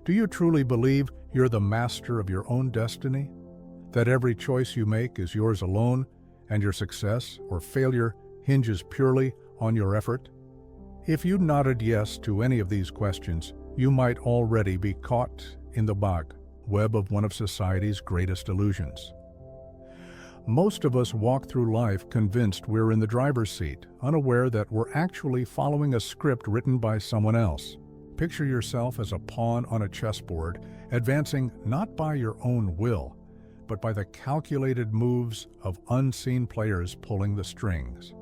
Do you truly believe you're the master of your own destiny? That every choice you make is yours alone, and your success or failure hinges purely on your effort? If you nodded yes to any of these questions, you might already be caught in the web of one of society's greatest illusions. Most of us walk through life convinced we're in the driver's seat, unaware that we're actually following a script written by someone else. Picture yourself as a pawn on a chessboard, advancing not by your own will, but by the calculated moves of unseen players pulling the strings.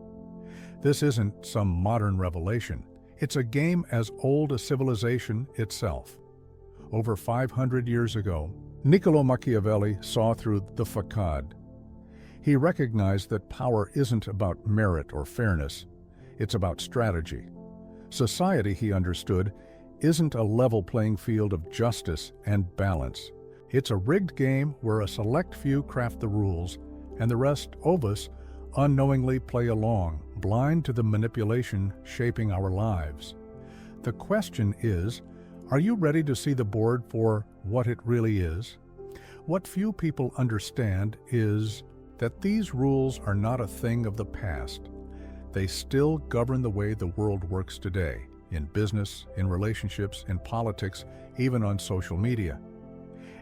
This isn't some modern revelation. It's a game as old as civilization itself. Over 500 years ago, Niccolo Machiavelli saw through the facade. He recognized that power isn't about merit or fairness, it's about strategy. Society, he understood, isn't a level playing field of justice and balance. It's a rigged game where a select few craft the rules, and the rest of us unknowingly play along, blind to the manipulation shaping our lives. The question is, are you ready to see the board for what it really is? What few people understand is that these rules are not a thing of the past. They still govern the way the world works today, in business, in relationships, in politics, even on social media.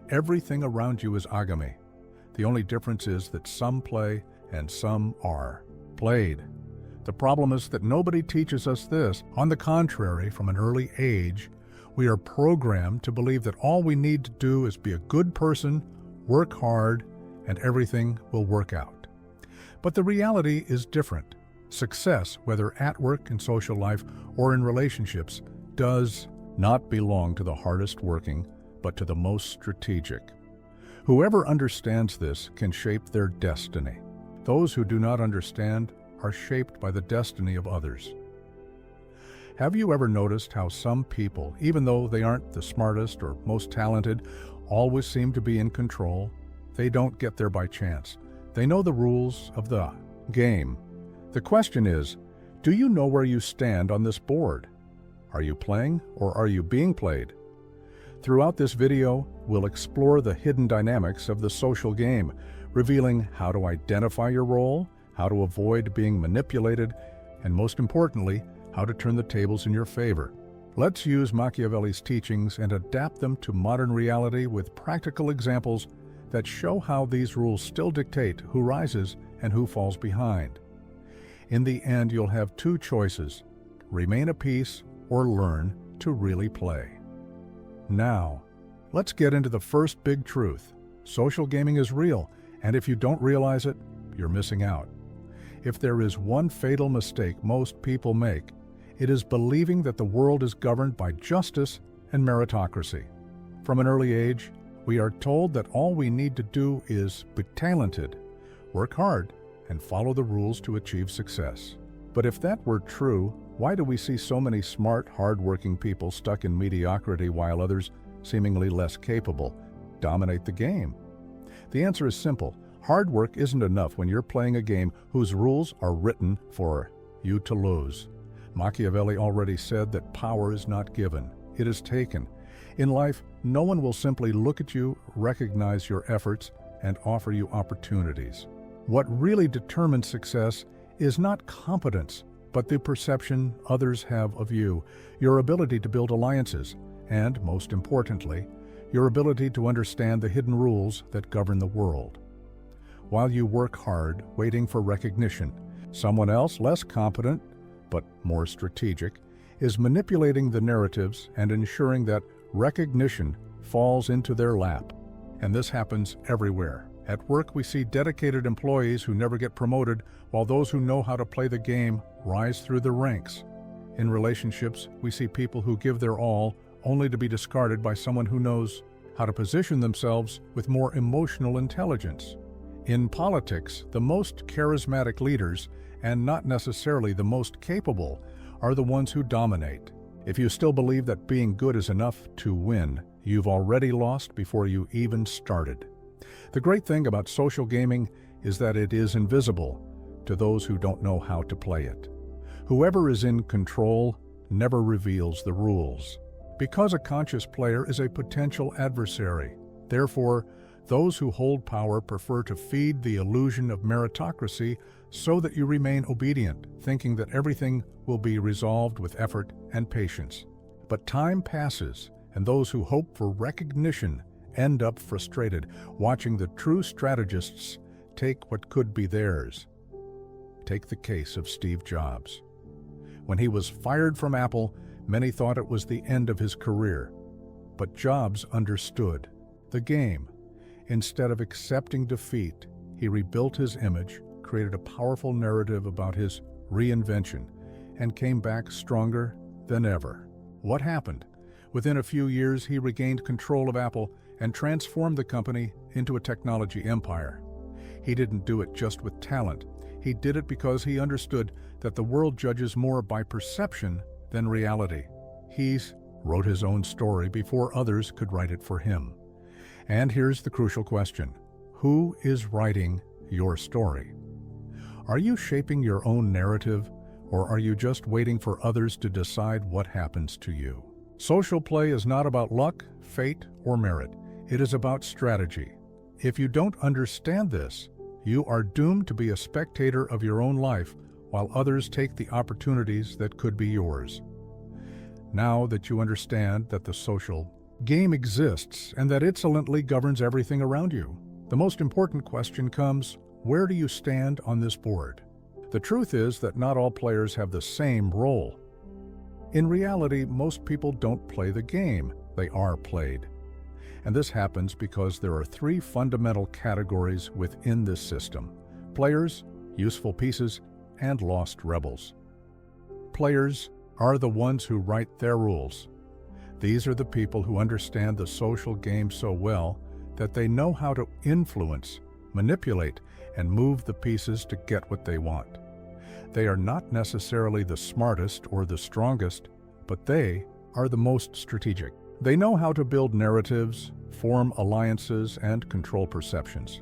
Everything around you is agami. The only difference is that some play and some are played. The problem is that nobody teaches us this. On the contrary, from an early age, we are programmed to believe that all we need to do is be a good person, work hard, and everything will work out. But the reality is different. Success, whether at work, in social life, or in relationships, does not belong to the hardest working, but to the most strategic. Whoever understands this can shape their destiny. Those who do not understand are shaped by the destiny of others. Have you ever noticed how some people, even though they aren't the smartest or most talented, always seem to be in control? They don't get there by chance. They know the rules of the game. The question is, do you know where you stand on this board? Are you playing or are you being played? Throughout this video, we'll explore the hidden dynamics of the social game, revealing how to identify your role, how to avoid being manipulated, and most importantly, how to turn the tables in your favor. Let's use Machiavelli's teachings and adapt them to modern reality with practical examples that show how these rules still dictate who rises and who falls behind. In the end, you'll have two choices: remain a piece or learn to really play. Now, let's get into the first big truth. Social gaming is real, and if you don't realize it, you're missing out. If there is one fatal mistake most people make, it is believing that the world is governed by justice and meritocracy. From an early age, we are told that all we need to do is be talented, work hard, and follow the rules to achieve success. But if that were true, why do we see so many smart, hard-working people stuck in mediocrity while others, seemingly less capable, dominate the game? The answer is simple. Hard work isn't enough when you're playing a game whose rules are written for you to lose. Machiavelli already said that power is not given, it is taken. In life, no one will simply look at you, recognize your efforts, and offer you opportunities. What really determines success is not competence, but the perception others have of you, your ability to build alliances, and, most importantly, your ability to understand the hidden rules that govern the world. While you work hard, waiting for recognition, someone else, less competent, but more strategic, is manipulating the narratives and ensuring that recognition falls into their lap. And this happens everywhere. At work, we see dedicated employees who never get promoted, while those who know how to play the game rise through the ranks. In relationships, we see people who give their all only to be discarded by someone who knows how to position themselves with more emotional intelligence. In politics, the most charismatic leaders, and not necessarily the most capable, are the ones who dominate. If you still believe that being good is enough to win, you've already lost before you even started. The great thing about social gaming is that it is invisible to those who don't know how to play it. Whoever is in control never reveals the rules. because a conscious player is a potential adversary. Therefore, those who hold power prefer to feed the illusion of meritocracy so that you remain obedient, thinking that everything will be resolved with effort and patience. But time passes, and those who hope for recognition end up frustrated, watching the true strategists take what could be theirs. Take the case of Steve Jobs. When he was fired from Apple, many thought it was the end of his career. But Jobs understood the game. Instead of accepting defeat, he rebuilt his image, created a powerful narrative about his reinvention, and came back stronger than ever. What happened? Within a few years, he regained control of Apple and transformed the company into a technology empire. He didn't do it just with talent. He did it because he understood that the world judges more by perception than reality. He wrote his own story before others could write it for him. And here's the crucial question: who is writing your story? Are you shaping your own narrative, or are you just waiting for others to decide what happens to you? Social play is not about luck, fate, or merit. It is about strategy. If you don't understand this, you are doomed to be a spectator of your own life while others take the opportunities that could be yours. Now that you understand that the social game exists and that it silently governs everything around you, the most important question comes: where do you stand on this board? The truth is that not all players have the same role. In reality, most people don't play the game, they are played. And this happens because there are three fundamental categories within this system: players, useful pieces, and lost rebels. Players are the ones who write their rules. These are the people who understand the social game so well that they know how to influence, manipulate, and move the pieces to get what they want. They are not necessarily the smartest or the strongest, but they are the most strategic. They know how to build narratives, form alliances, and control perceptions.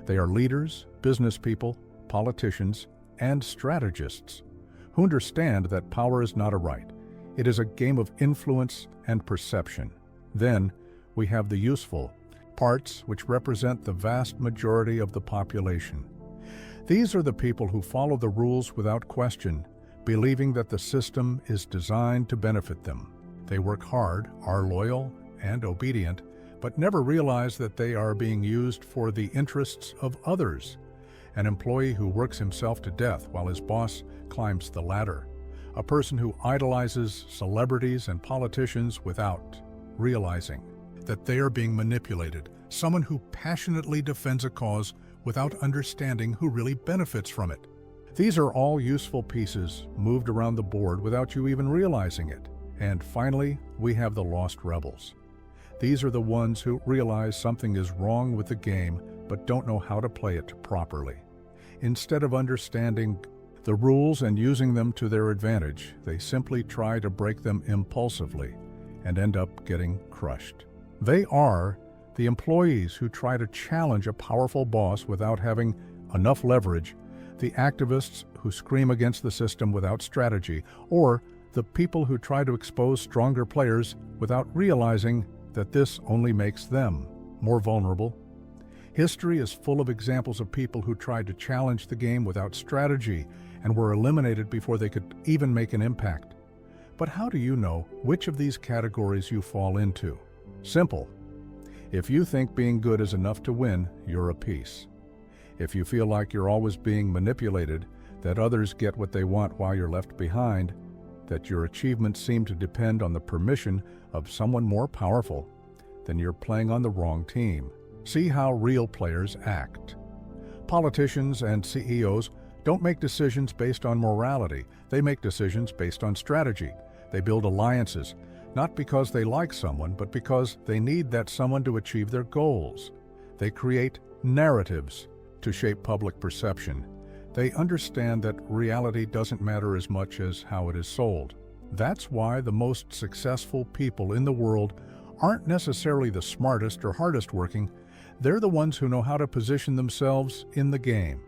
They are leaders, business people, politicians, and strategists who understand that power is not a right. It is a game of influence and perception. Then we have the useful parts, which represent the vast majority of the population. These are the people who follow the rules without question, believing that the system is designed to benefit them. They work hard, are loyal, and obedient, but never realize that they are being used for the interests of others. An employee who works himself to death while his boss climbs the ladder. A person who idolizes celebrities and politicians without realizing that they are being manipulated. Someone who passionately defends a cause without understanding who really benefits from it. These are all useful pieces moved around the board without you even realizing it. And finally, we have the lost rebels. These are the ones who realize something is wrong with the game but don't know how to play it properly. Instead of understanding the rules and using them to their advantage, they simply try to break them impulsively and end up getting crushed. They are the employees who try to challenge a powerful boss without having enough leverage, the activists who scream against the system without strategy, or the people who try to expose stronger players without realizing that this only makes them more vulnerable. History is full of examples of people who tried to challenge the game without strategy and were eliminated before they could even make an impact. But how do you know which of these categories you fall into? Simple. If you think being good is enough to win, you're a piece. If you feel like you're always being manipulated, that others get what they want while you're left behind, that your achievements seem to depend on the permission of someone more powerful, then you're playing on the wrong team. See how real players act. Politicians and CEOs don't make decisions based on morality. They make decisions based on strategy. They build alliances, not because they like someone, but because they need that someone to achieve their goals. They create narratives to shape public perception. They understand that reality doesn't matter as much as how it is sold. That's why the most successful people in the world aren't necessarily the smartest or hardest working. They're the ones who know how to position themselves in the game.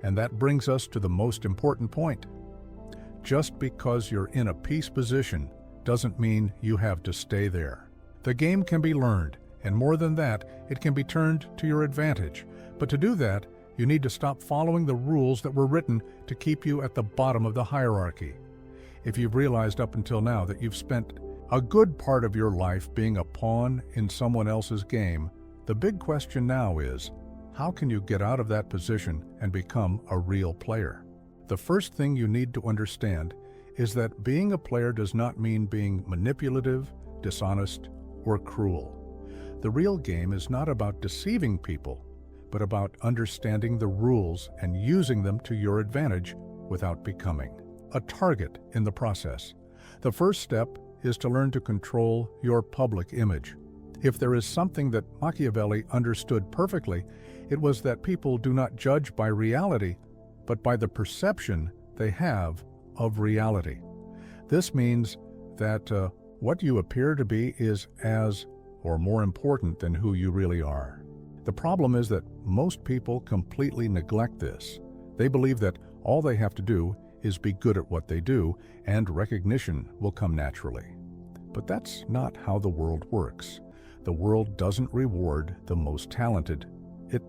And that brings us to the most important point. Just because you're in a peace position doesn't mean you have to stay there. The game can be learned, and more than that, it can be turned to your advantage. But to do that, you need to stop following the rules that were written to keep you at the bottom of the hierarchy. If you've realized up until now that you've spent a good part of your life being a pawn in someone else's game, the big question now is, how can you get out of that position and become a real player? The first thing you need to understand is that being a player does not mean being manipulative, dishonest, or cruel. The real game is not about deceiving people, but about understanding the rules and using them to your advantage without becoming a target in the process. The first step is to learn to control your public image. If there is something that Machiavelli understood perfectly, it was that people do not judge by reality, but by the perception they have of reality. This means that what you appear to be is as or more important than who you really are. The problem is that most people completely neglect this. They believe that all they have to do is be good at what they do, and recognition will come naturally. But that's not how the world works. The world doesn't reward the most talented. It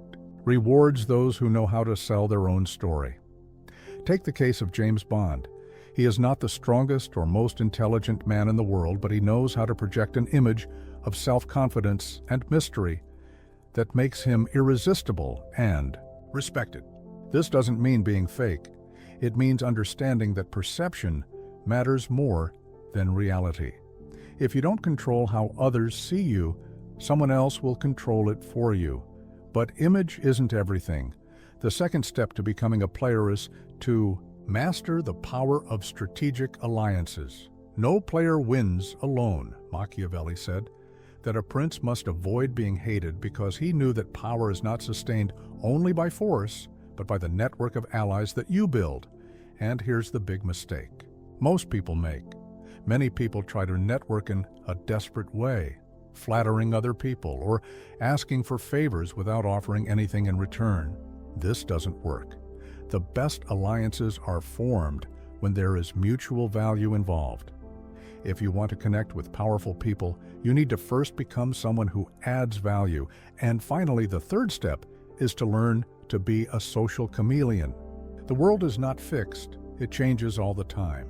rewards those who know how to sell their own story. Take the case of James Bond. He is not the strongest or most intelligent man in the world, but he knows how to project an image of self-confidence and mystery that makes him irresistible and respected. This doesn't mean being fake. It means understanding that perception matters more than reality. If you don't control how others see you, someone else will control it for you. But image isn't everything. The second step to becoming a player is to master the power of strategic alliances. No player wins alone, Machiavelli said, that a prince must avoid being hated because he knew that power is not sustained only by force, but by the network of allies that you build. And here's the big mistake most people make. Many people try to network in a desperate way, flattering other people or asking for favors without offering anything in return. This doesn't work. The best alliances are formed when there is mutual value involved. If you want to connect with powerful people, you need to first become someone who adds value. And finally, the third step is to learn to be a social chameleon. The world is not fixed. It changes all the time.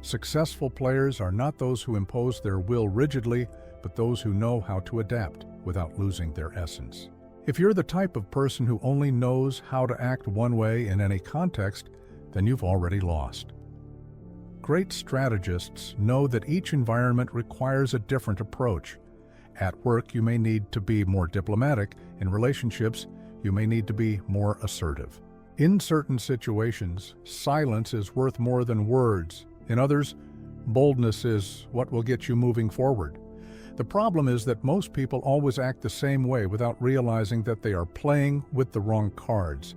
Successful players are not those who impose their will rigidly, but those who know how to adapt without losing their essence. If you're the type of person who only knows how to act one way in any context, then you've already lost. Great strategists know that each environment requires a different approach. At work, you may need to be more diplomatic. In relationships, you may need to be more assertive. In certain situations, silence is worth more than words. In others, boldness is what will get you moving forward. The problem is that most people always act the same way without realizing that they are playing with the wrong cards.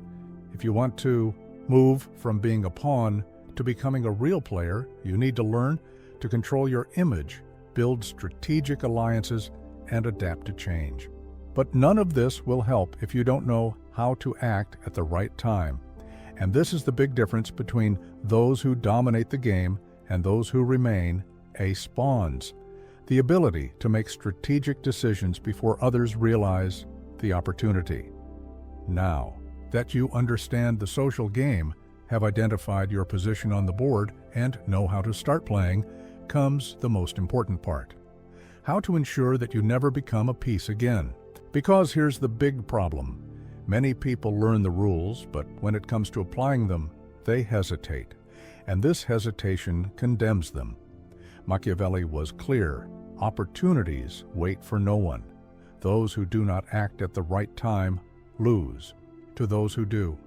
If you want to move from being a pawn to becoming a real player, you need to learn to control your image, build strategic alliances, and adapt to change. But none of this will help if you don't know how to act at the right time. And this is the big difference between those who dominate the game and those who remain pawns. The ability to make strategic decisions before others realize the opportunity. Now that you understand the social game, have identified your position on the board, and know how to start playing, comes the most important part. How to ensure that you never become a piece again. Because here's the big problem. Many people learn the rules, but when it comes to applying them, they hesitate. And this hesitation condemns them. Machiavelli was clear. Opportunities wait for no one. Those who do not act at the right time lose to those who do.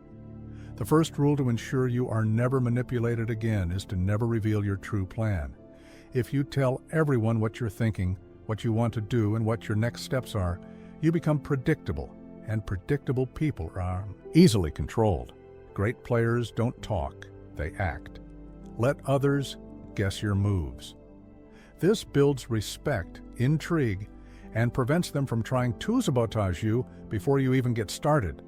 The first rule to ensure you are never manipulated again is to never reveal your true plan. If you tell everyone what you're thinking, what you want to do, and what your next steps are, you become predictable, and predictable people are easily controlled. Great players don't talk, they act. Let others guess your moves. This builds respect, intrigue, and prevents them from trying to sabotage you before you even get started.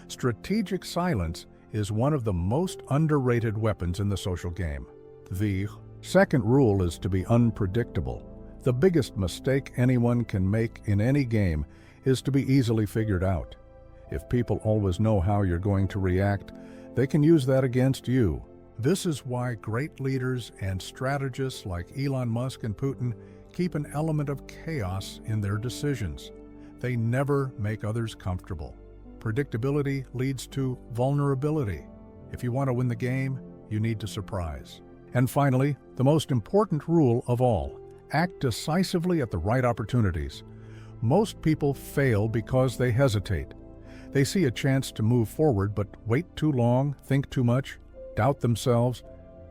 Strategic silence is one of the most underrated weapons in the social game. The Second rule is to be unpredictable. The biggest mistake anyone can make in any game is to be easily figured out. If people always know how you're going to react, they can use that against you. This is why great leaders and strategists like Elon Musk and Putin keep an element of chaos in their decisions. They never make others comfortable. Predictability leads to vulnerability. If you want to win the game, you need to surprise. And finally, the most important rule of all, act decisively at the right opportunities. Most people fail because they hesitate. They see a chance to move forward but wait too long, think too much, doubt themselves,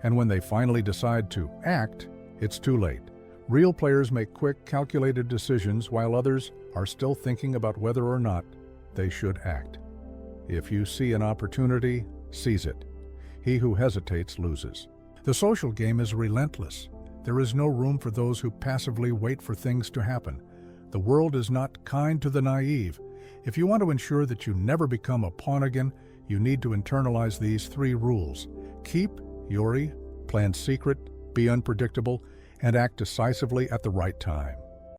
and when they finally decide to act, it's too late. Real players make quick, calculated decisions while others are still thinking about whether or not they should act. If you see an opportunity, seize it. He who hesitates loses. The social game is relentless. There is no room for those who passively wait for things to happen. The world is not kind to the naive. If you want to ensure that you never become a pawn again, you need to internalize these 3 rules. Keep Yuri, plan secret, be unpredictable, and act decisively at the right time.